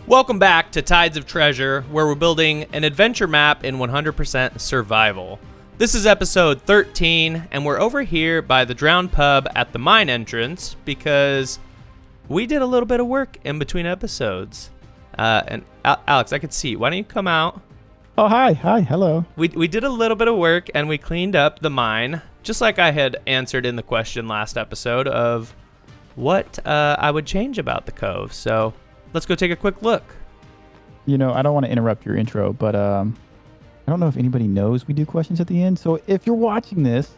Welcome back to Tides of Treasure, where we're building an adventure map in 100% survival. This is episode 13, and we're over here by the Drowned Pub at the mine entrance because we did a little bit of work in between episodes. And Alex, I could see. Why don't you come out? Oh, hi, hello. We did a little bit of work, and we cleaned up the mine, just like I had answered in the question last episode of what I would change about the cove. So let's go take a quick look. You know, I don't want to interrupt your intro, but I don't know if anybody knows we do questions at the end. So if you're watching this,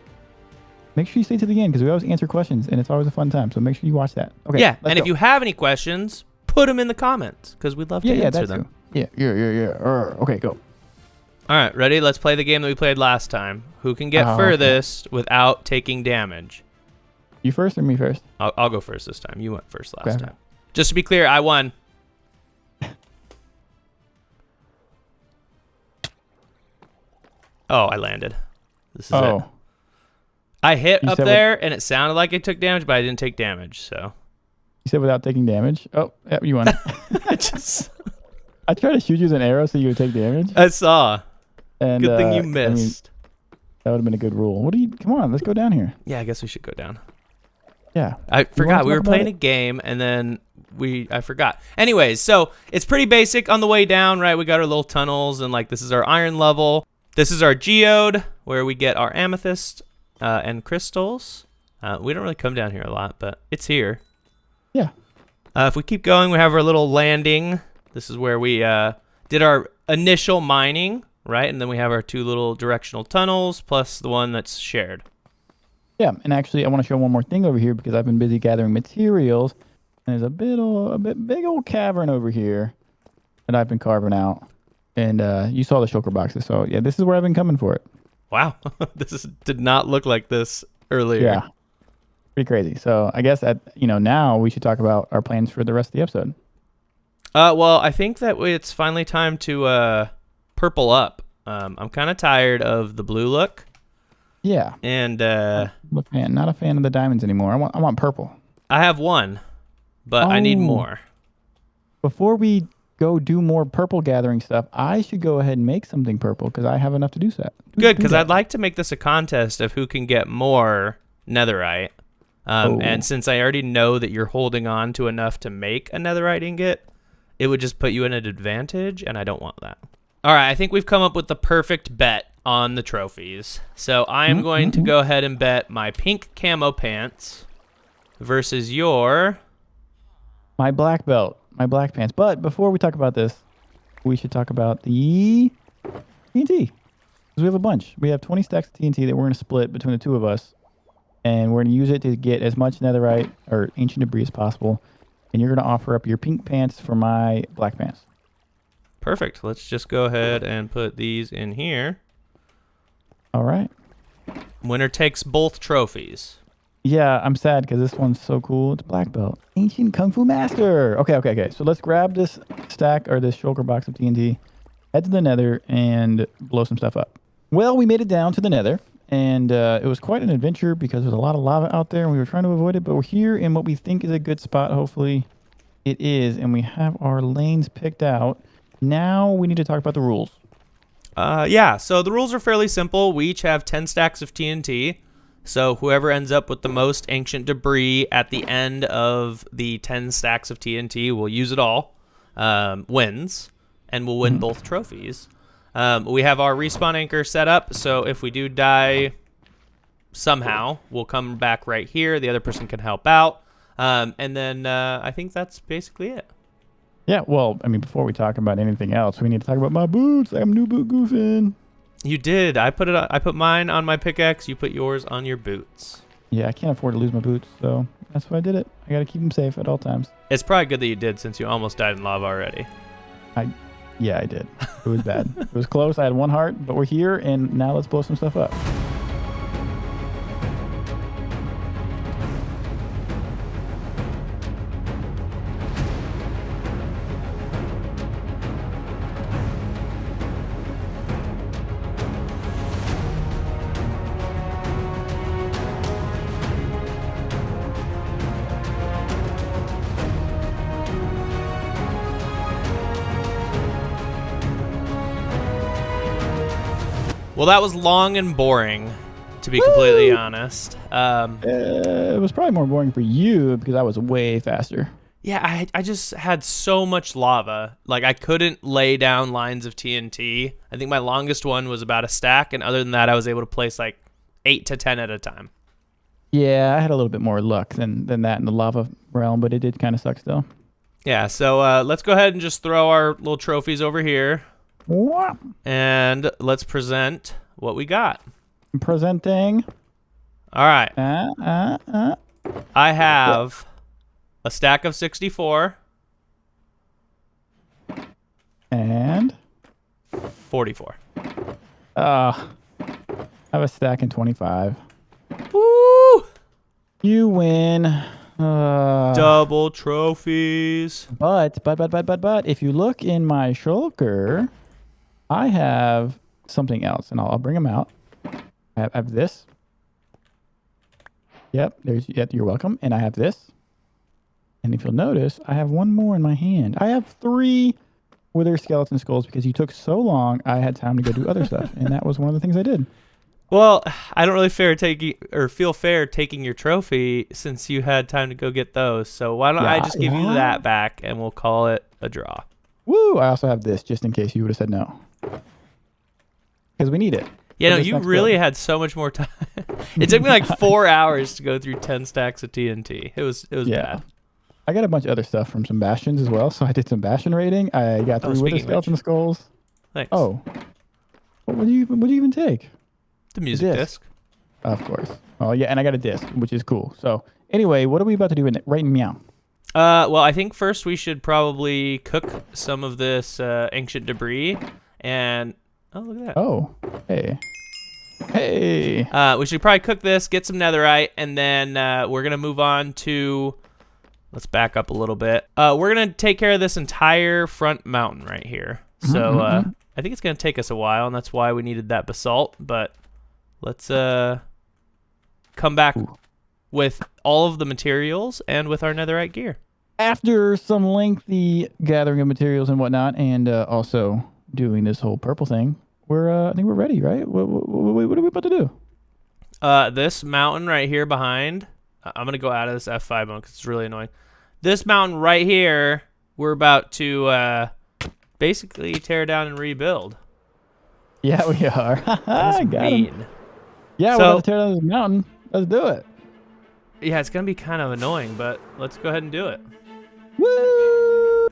make sure you stay to the end because we always answer questions, and it's always a fun time. So make sure you watch that. Okay. Yeah, and if you have any questions, put them in the comments because we'd love to answer them. Too. Yeah. Okay, go. All right, ready? Let's play the game that we played last time. Who can get furthest without taking damage? You first or me first? I'll go first this time. You went first last time. Just to be clear, I won. Oh, I landed. This is it. I hit up there, and it sounded like it took damage, but I didn't take damage, so. You said without taking damage? Oh, yeah, you won. I tried to shoot you with an arrow so you would take damage. I saw. And, good thing you missed. That would have been a good rule. Come on, let's go down here. Yeah, I guess we should go down. Yeah. I forgot. We were playing a game, and then I forgot. Anyways, so it's pretty basic on the way down, right? We got our little tunnels, and like this is our iron level. This is our geode, where we get our amethyst and crystals. We don't really come down here a lot, but it's here. Yeah. If we keep going, we have our little landing. This is where we did our initial mining, right? And then we have our two little directional tunnels, plus the one that's shared. Yeah, and actually, I want to show one more thing over here because I've been busy gathering materials. And there's a big old cavern over here that I've been carving out. And you saw the shulker boxes, so yeah, this is where I've been coming for it. Wow, did not look like this earlier. Yeah, pretty crazy. So I guess now we should talk about our plans for the rest of the episode. Well, I think that it's finally time to purple up. I'm kind of tired of the blue look. Yeah. And not a fan of the diamonds anymore. I want purple. I have one, but I need more. Before we go do more purple gathering stuff, I should go ahead and make something purple because I have enough to do that. Good, because I'd like to make this a contest of who can get more netherite. And since I already know that you're holding on to enough to make a netherite ingot, it would just put you in an advantage, and I don't want that. All right, I think we've come up with the perfect bet on the trophies. So I am going to go ahead and bet my pink camo pants versus my black belt. My black pants. But before we talk about this, we should talk about the TNT. Because we have a bunch. We have 20 stacks of TNT that we're going to split between the two of us. And we're going to use it to get as much netherite or ancient debris as possible. And you're going to offer up your pink pants for my black pants. Perfect. Let's just go ahead and put these in here. All right. Winner takes both trophies. Yeah, I'm sad because this one's so cool. It's black belt. Ancient Kung Fu Master. Okay. So let's grab this stack or this shulker box of TNT, head to the nether, and blow some stuff up. Well, we made it down to the nether, and it was quite an adventure because there's a lot of lava out there, and we were trying to avoid it, but we're here in what we think is a good spot. Hopefully it is, and we have our lanes picked out. Now we need to talk about the rules. Yeah, so the rules are fairly simple. We each have 10 stacks of TNT. So whoever ends up with the most ancient debris at the end of the 10 stacks of TNT will use it all, wins, and will win both trophies. We have our respawn anchor set up, so if we do die somehow, we'll come back right here. The other person can help out. And then I think that's basically it. Yeah, well, I mean, before we talk about anything else, we need to talk about my boots. I'm new boot goofing. You did. I put mine on my pickaxe. You put yours on your boots. Yeah, I can't afford to lose my boots, so that's why I did it. I got to keep them safe at all times. It's probably good that you did since you almost died in lava already. Yeah, I did. It was bad. It was close. I had one heart, but we're here, and now let's blow some stuff up. Well, that was long and boring, to be completely honest. It was probably more boring for you because I was way faster. Yeah, I just had so much lava. Like, I couldn't lay down lines of TNT. I think my longest one was about a stack, and other than that, I was able to place like 8 to 10 at a time. Yeah, I had a little bit more luck than that in the lava realm, but it did kind of suck still. Yeah, so let's go ahead and just throw our little trophies over here. Wah. And let's present what we got. I'm presenting. All right. I Yeah. have a stack of 64. And 44. I have a stack in 25. Woo! You win. Double trophies. But if you look in my shulker, I have something else, and I'll bring them out. I have this. Yep, you're welcome. And I have this. And if you'll notice, I have one more in my hand. I have 3 wither skeleton skulls because you took so long. I had time to go do other stuff, and that was one of the things I did. Well, I don't really feel fair taking your trophy since you had time to go get those. So why don't I just give you that back and we'll call it a draw. Woo! I also have this just in case you would have said no. Because we need it. Yeah, no, you really had so much more time. It took me like 4 hours to go through 10 stacks of TNT. It was bad. I got a bunch of other stuff from some bastions as well. So I did some bastion raiding. I got 3 wither skeleton skulls. Thanks. Oh. What would you even take? The music disc. Of course. Oh, yeah, and I got a disc, which is cool. So, anyway, what are we about to do right in Meow? Well, I think first we should probably cook some of this ancient debris. And, oh, look at that. Oh, hey. Hey. We should probably cook this, get some netherite, and then we're going to move on to... Let's back up a little bit. We're going to take care of this entire front mountain right here. So, I think it's going to take us a while, and that's why we needed that basalt, but... Let's come back with all of the materials and with our netherite gear. After some lengthy gathering of materials and whatnot, and also doing this whole purple thing, I think we're ready, right? What are we about to do? This mountain right here behind, I'm going to go out of this F5 mode because it's really annoying. This mountain right here, we're about to basically tear down and rebuild. Yeah, we are. That's mean. Yeah, we're about to tear down this mountain. Let's do it. Yeah, it's going to be kind of annoying, but let's go ahead and do it. Woo!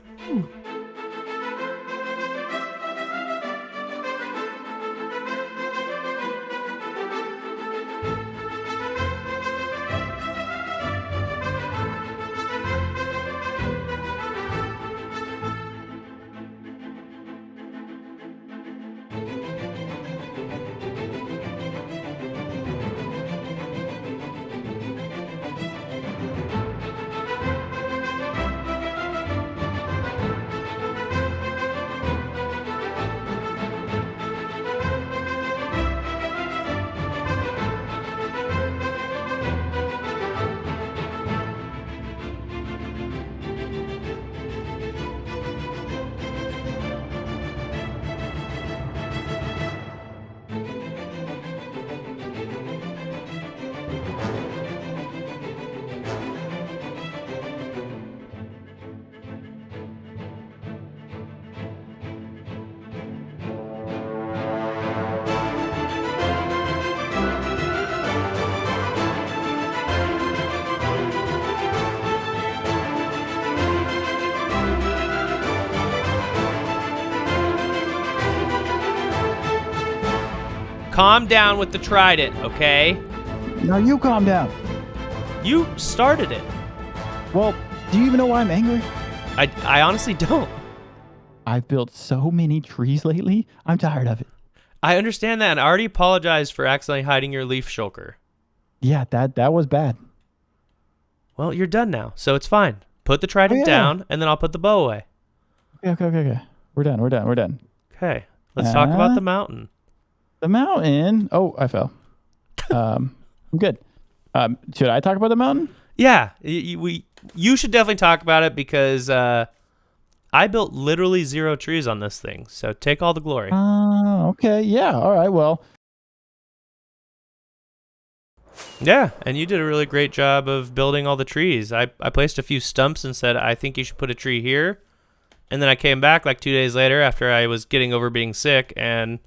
Calm down with the trident, okay? No, you calm down. You started it. Well, do you even know why I'm angry? I honestly don't. I've built so many trees lately. I'm tired of it. I understand that, and I already apologized for accidentally hiding your leaf shulker. Yeah, that was bad. Well, you're done now, so it's fine. Put the trident down, and then I'll put the bow away. Okay. We're done. Okay, let's talk about the mountain. The mountain. Oh, I fell. I'm good. Should I talk about the mountain? Yeah, you should definitely talk about it because I built literally 0 trees on this thing. So take all the glory. Okay. Yeah. All right. Well, Yeah, and you did a really great job of building all the trees. I placed a few stumps and said, I think you should put a tree here. And then I came back like 2 days later after I was getting over being sick, and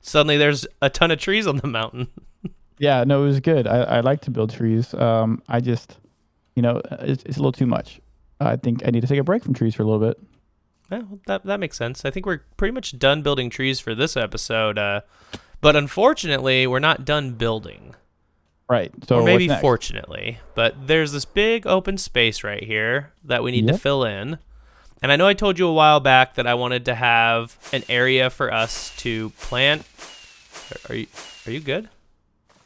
suddenly there's a ton of trees on the mountain. Yeah, no, it was good. I like to build trees. I just, it's a little too much. I think I need to take a break from trees for a little bit. Yeah, well, that makes sense. I think we're pretty much done building trees for this episode. But unfortunately, we're not done building. Right. So or maybe what's next? fortunately. But there's this big open space right here that we need to Yep. fill in. And I know I told you a while back that I wanted to have an area for us to plant. Are you good?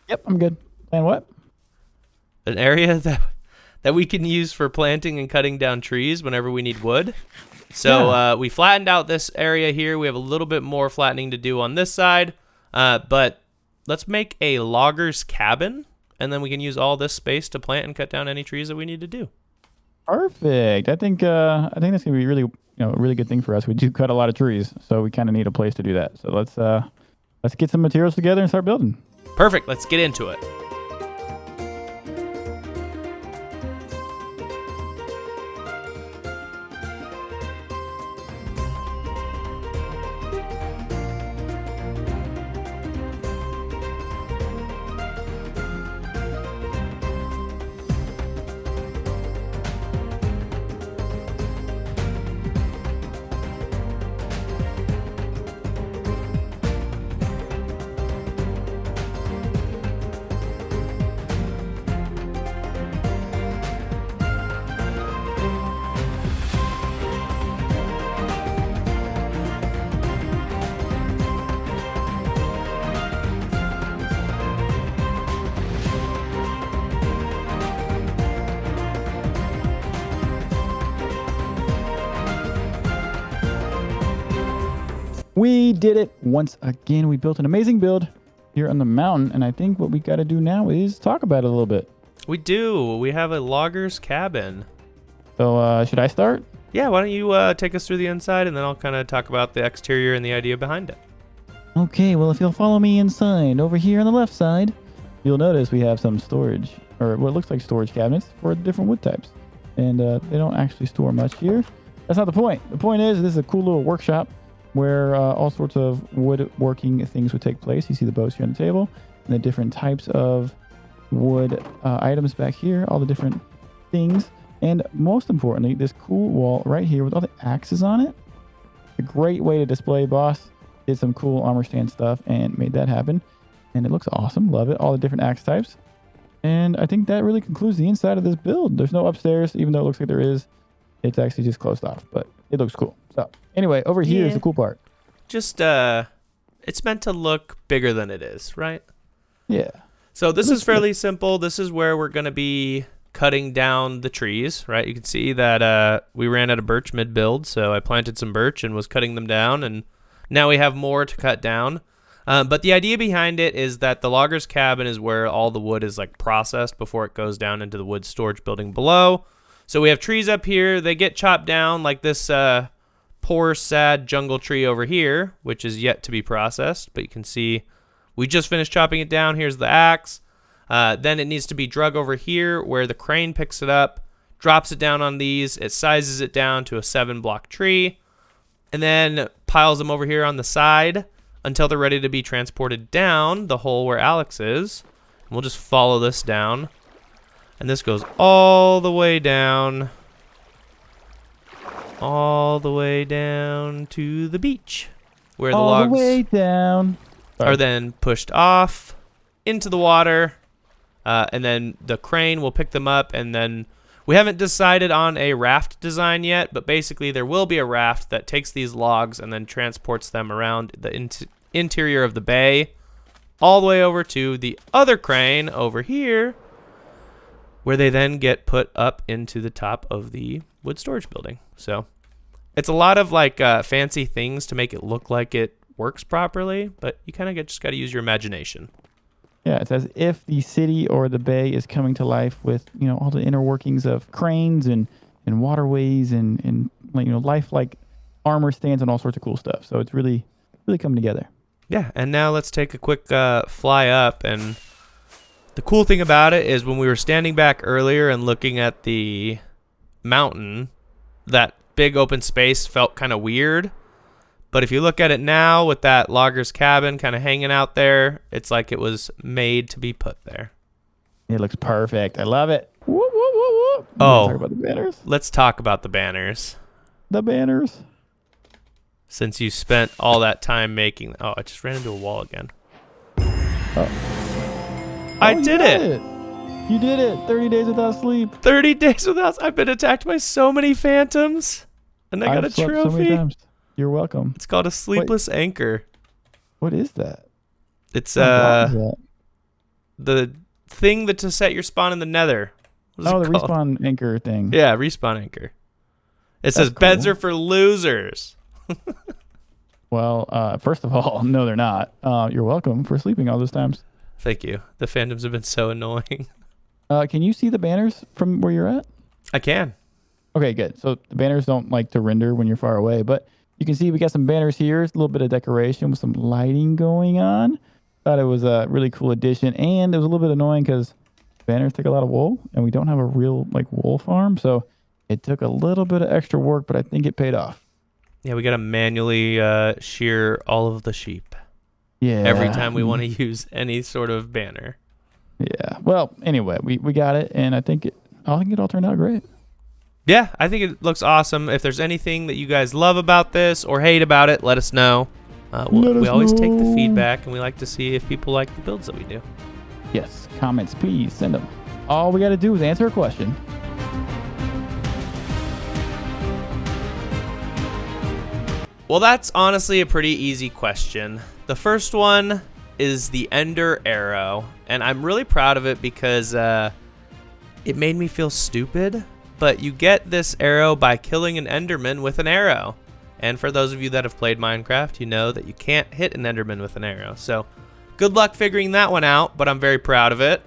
Yep, I'm good. And what? An area that we can use for planting and cutting down trees whenever we need wood. So we flattened out this area here. We have a little bit more flattening to do on this side. But let's make a logger's cabin, and then we can use all this space to plant and cut down any trees that we need to do. Perfect. I think that's gonna be really, a really good thing for us. We do cut a lot of trees, so we kind of need a place to do that. So let's get some materials together and start building. Perfect. Let's get into it. We did it once again. We built an amazing build here on the mountain, and I think what we got to do now is talk about it a little bit. We do. We have a logger's cabin. So should I start? Yeah, why don't you take us through the inside, and then I'll kind of talk about the exterior and the idea behind it. Okay, well, if you'll follow me inside, over here on the left side, you'll notice we have some storage, or what looks like storage cabinets for different wood types. And they don't actually store much here. That's not the point. The point is this is a cool little workshop where all sorts of woodworking things would take place. You see the bows here on the table, and the different types of wood items back here, all the different things. And most importantly, this cool wall right here with all the axes on it. A great way to display, boss. Did some cool armor stand stuff and made that happen. And it looks awesome. Love it. All the different axe types. And I think that really concludes the inside of this build. There's no upstairs, even though it looks like there is. It's actually just closed off, but it looks cool. So anyway, over here is the cool part. Just, it's meant to look bigger than it is, right? Yeah. So this is fairly simple. This is where we're going to be cutting down the trees, right? You can see that we ran out of birch mid-build, so I planted some birch and was cutting them down, and now we have more to cut down. But the idea behind it is that the logger's cabin is where all the wood is like processed before it goes down into the wood storage building below. So we have trees up here. They get chopped down like this poor, sad jungle tree over here, which is yet to be processed. But you can see we just finished chopping it down. Here's the axe. Then it needs to be drug over here where the crane picks it up, drops it down on these. It sizes it down to a 7-block tree, and then piles them over here on the side until they're ready to be transported down the hole where Alex is. And we'll just follow this down. And this goes all the way down. All the way down to the beach. Where the logs the way down. are then pushed off into the water. And then the crane will pick them up. And then we haven't decided on a raft design yet. But basically there will be a raft that takes these logs and then transports them around the interior of the bay. All the way over to the other crane over here, where they then get put up into the top of the wood storage building. So it's a lot of like fancy things to make it look like it works properly, but you kind of just got to use your imagination. Yeah, it's as if the city or the bay is coming to life with, all the inner workings of cranes and waterways and lifelike armor stands and all sorts of cool stuff. So it's really, really coming together. Yeah, and now let's take a quick fly up and The cool thing about it is when we were standing back earlier and looking at the mountain, that big open space felt kind of weird. But if you look at it now with that logger's cabin kind of hanging out there, it's like it was made to be put there. It looks perfect. I love it. Whoop, whoop, whoop, whoop. Oh, talk about the banners. Let's talk about the banners. The banners. Since you spent all that time making... Oh, I just ran into a wall again. I did it. You did it. 30 days without sleep. 30 days without... I've been attacked by so many phantoms. And I got a slept trophy. So many times. You're welcome. It's called a sleepless anchor. What is that? It's the thing that to set your spawn in the nether. The respawn anchor thing. Yeah, respawn anchor. It says beds are for losers. Well, first of all, no, they're not. You're welcome for sleeping all those times. Thank you. The phantoms have been so annoying. Can you see the banners from where you're at? I can. Okay, good. So the banners don't like to render when you're far away, but you can see we got some banners here. It's a little bit of decoration with some lighting going on. Thought it was a really cool addition, and it was a little bit annoying because banners take a lot of wool, and we don't have a real wool farm, so it took a little bit of extra work, but I think it paid off. Yeah, we got to manually shear all of the sheep. Yeah. Every time we want to use any sort of banner. Yeah. Well, anyway, we got it, and I think it all turned out great. Yeah, I think it looks awesome. If there's anything that you guys love about this or hate about it, let us know. We always take the feedback, and we like to see if people like the builds that we do. Yes, comments, please send them. All we got to do is answer a question. Well, that's honestly a pretty easy question. The first one is the Ender Arrow, and I'm really proud of it because it made me feel stupid, but you get this arrow by killing an Enderman with an arrow. And for those of you that have played Minecraft, you know that you can't hit an Enderman with an arrow. So good luck figuring that one out, but I'm very proud of it.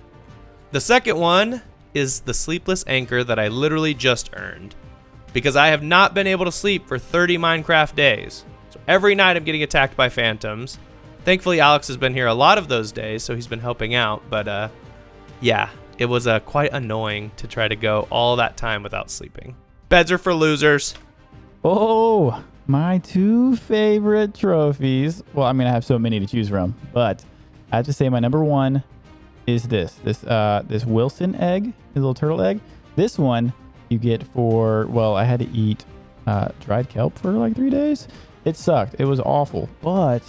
The second one is the sleepless anchor that I literally just earned, because I have not been able to sleep for 30 Minecraft days. So every night I'm getting attacked by phantoms. Thankfully, Alex has been here a lot of those days, so he's been helping out. But yeah, it was quite annoying to try to go all that time without sleeping. Beds are for losers. Oh, my two favorite trophies. Well, I mean, I have so many to choose from, but I have to say my number one is this Wilson egg, this little turtle egg. This one you get for, well, I had to eat dried kelp for like 3 days. It sucked. It was awful, but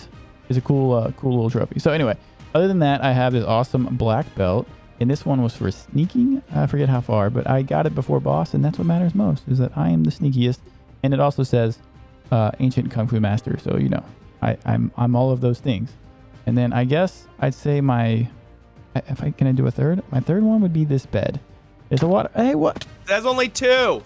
it's a cool little trophy. So anyway, other than that, I have this awesome black belt, and this one was for sneaking. I forget how far, but I got it before boss, and that's what matters most, is that I am the sneakiest. And it also says ancient kung fu master, so you know I'm all of those things. And then I guess I'd say can I do a third? My third one would be this bed. It's a water. Hey, what? There's only two.